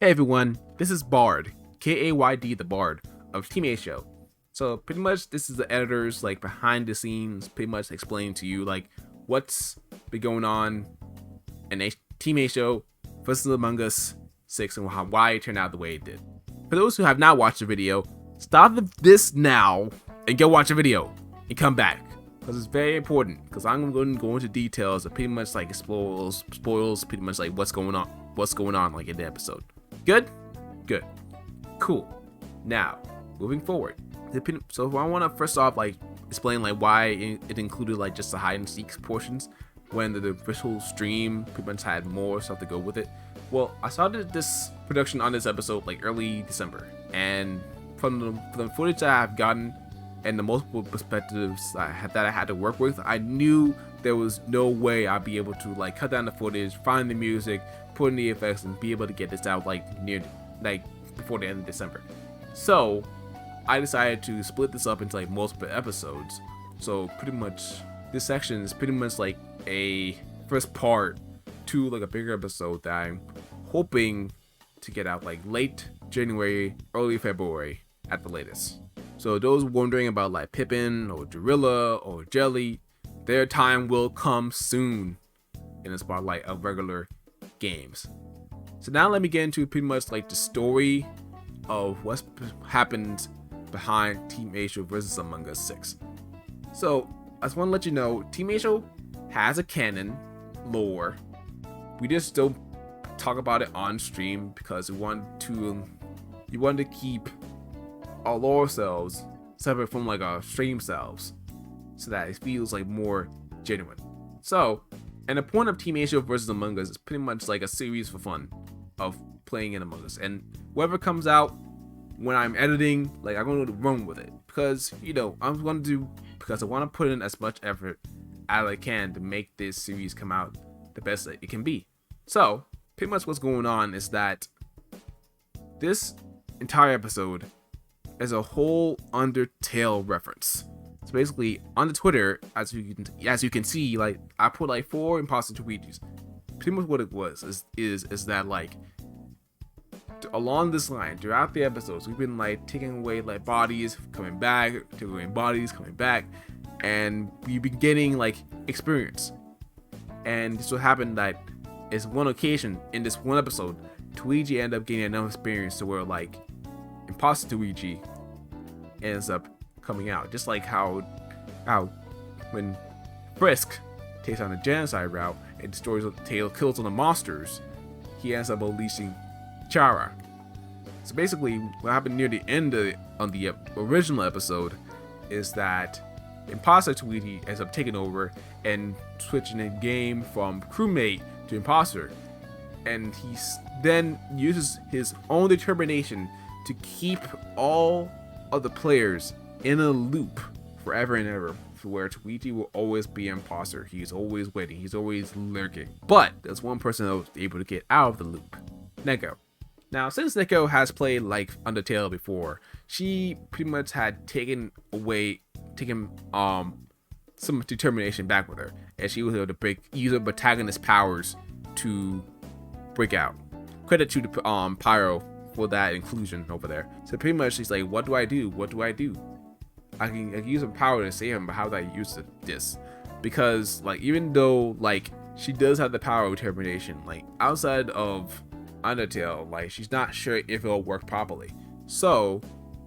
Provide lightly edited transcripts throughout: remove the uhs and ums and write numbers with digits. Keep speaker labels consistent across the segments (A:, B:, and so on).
A: Hey everyone, this is Bard, Kayd the Bard of TeamASHO. So pretty much this is the editors like behind the scenes, pretty much explaining to you like what's been going on in TeamASHO versus Among Us 6 and why it turned out the way it did. For those who have not watched the video, stop this now and go watch the video and come back because it's very important. Because I'm going to go into details of pretty much like spoils pretty much like what's going on like in the episode. Good? Good. Cool. Now, moving forward. So I want to first off like explain like why it included like just the hide and seek portions when the official stream pretty much had more stuff to go with it. Well, I started this production on this episode like early December, and from the footage that I've gotten and the multiple perspectives that I had to work with, I knew there was no way I'd be able to like cut down the footage, find the music, put in the effects, and be able to get this out like before the end of December. So I decided to split this up into like multiple episodes. So pretty much this section is pretty much like a first part to like a bigger episode that I'm hoping to get out like late January, early February at the latest. So those wondering about like Pippin or Gorilla or Jelly, their time will come soon in the spotlight of regular games. So now let me get into pretty much like the story of what's happened behind TeamASHO versus Among Us 6. So I just want to let you know, TeamASHO has a canon lore. We just don't talk about it on stream because we want to keep our lore selves separate from like our stream selves, so that it feels like more genuine. So, and the point of TeamASHO versus Among Us is pretty much like a series for fun of playing in Among Us, and whatever comes out when I'm editing, like I'm going to run with it because I want to put in as much effort as I can to make this series come out the best that it can be. So, pretty much what's going on is that this entire episode is a whole Undertale reference. So basically, on the Twitter, as you can see, like I put like 4 imposter tweets. Pretty much what it was is that like along this line throughout the episodes, we've been like taking away like bodies, coming back, taking away bodies, coming back, and we've been getting like experience. And this what happened that is one occasion in this one episode, Luigi ended up getting enough experience to where like imposter Luigi ends up coming out, just like how when Frisk takes on the genocide route and destroys the tail, kills all the monsters, he ends up unleashing Chara. So basically, what happened near the end on the original episode is that imposter Luigi ends up taking over and switching the game from crewmate to imposter, and he then uses his own determination to keep all of the players in a loop forever and ever, for where Luigi will always be an imposter. He's always waiting, he's always lurking. But there's one person that was able to get out of the loop, Neko. Now, since Neko has played like Undertale before, she pretty much had taken some determination back with her, and she was able to use her protagonist powers to break out. Credit to the Pyro for that inclusion over there. So pretty much she's like, what do I do? What do I do? I can use her power to save him, but how do I use this? Because like even though like she does have the power of determination, like outside of Undertale, like she's not sure if it'll work properly. So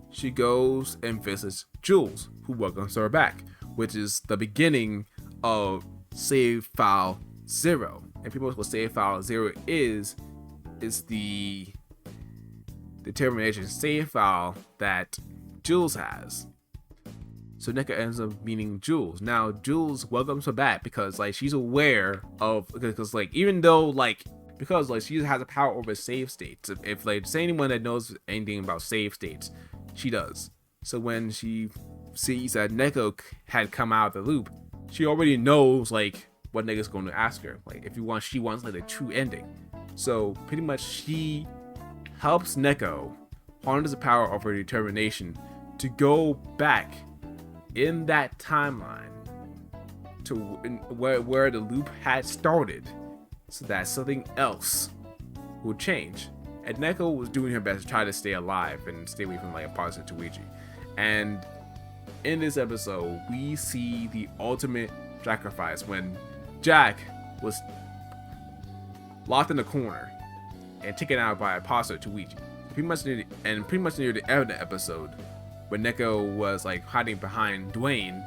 A: she goes and visits Jules, who welcomes her back, which is the beginning of save file 0. And people will save file 0 is the determination save file that Jules has. So Neko ends up meeting Jules. Now Jules welcomes her back because like she's aware of, because like even though like because like she has a power over save states. If like say anyone that knows anything about save states, she does. So when she sees that Neko had come out of the loop, she already knows like what Neko's going to ask her. Like she wants like a true ending. So pretty much she helps Neko harness the power of her determination to go back in that timeline to where the loop had started, so that something else will change. and Neko was doing her best to try to stay alive and stay away from like imposter Tuichi. And in this episode, we see the ultimate sacrifice when Jack was locked in the corner and taken out by imposter Tuichi. Pretty much near the end of the episode, when Neko was like hiding behind Dwayne,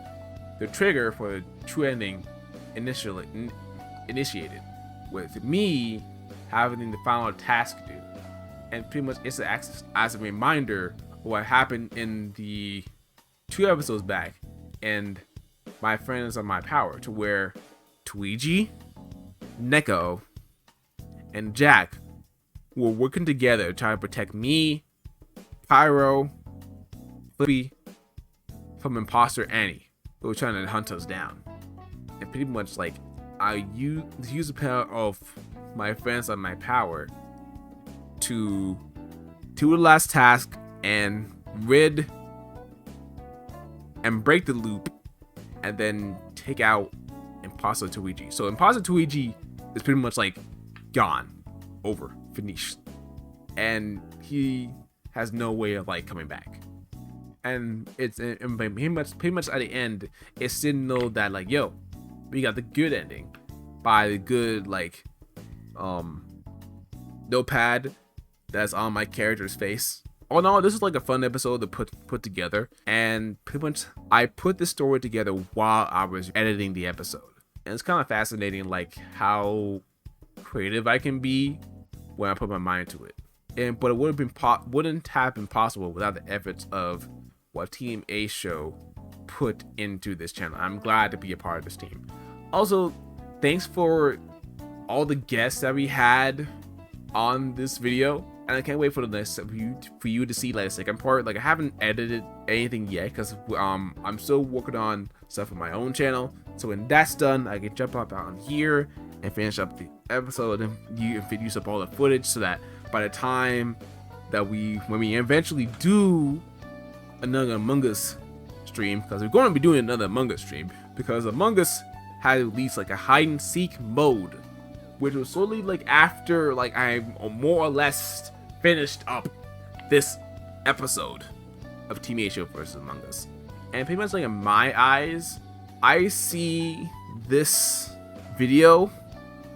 A: the trigger for the true ending initiated with me having the final task to do. And pretty much it's as a reminder of what happened in the 2 episodes back and My Friends Are My Power, to where Tuichi, Neko, and Jack were working together trying to protect me, Pyro, Flippy from imposter Annie, who was trying to hunt us down. And pretty much like I use the power of My Friends Are My Power to do the last task and rid and break the loop, and then take out imposter Tuichi. So imposter Tuichi is pretty much like gone, over, finished, and he has no way of like coming back. And it's pretty much at the end, it signal that like, yo, we got the good ending by the good like notepad that's on my character's face. Oh no, this is like a fun episode to put together, and pretty much I put this story together while I was editing the episode, and it's kind of fascinating like how creative I can be when I put my mind to it. But it wouldn't have been possible without the efforts of what TeamASHO put into this channel. I'm glad to be a part of this team. Also, thanks for all the guests that we had on this video, and I can't wait for the next for you to see like the second part. Like I haven't edited anything yet because I'm still working on stuff on my own channel. So when that's done, I can jump up on here and finish up the episode and use up all the footage, so that by the time that when we eventually do another Among Us stream, because we're going to be doing another Among Us stream, because Among Us had at least like a hide and seek mode, which was slowly like after like I more or less finished up this episode of TeamASHO versus Among Us. And pretty much like in my eyes, I see this video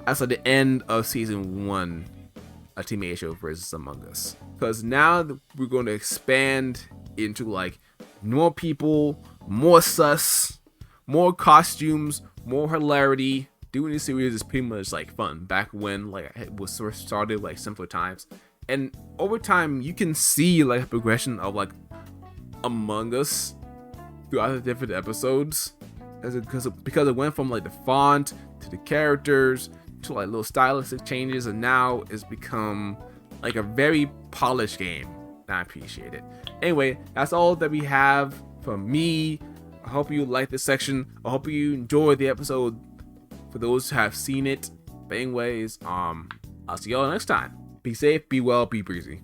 A: as like the end of season 1 of TeamASHO versus Among Us, because now we're going to expand into like more people, more sus, more costumes, more hilarity. Doing this series is pretty much like fun back when like it was first started, like simpler times, and over time you can see like a progression of like Among Us throughout the different episodes, because it went from like the font to the characters to like little stylistic changes, and now it's become like a very polished game. I appreciate it. Anyway, that's all that we have from me. I hope you like this section. I hope you enjoyed the episode for those who have seen it. But anyways, I'll see y'all next time. Be safe, be well, be breezy.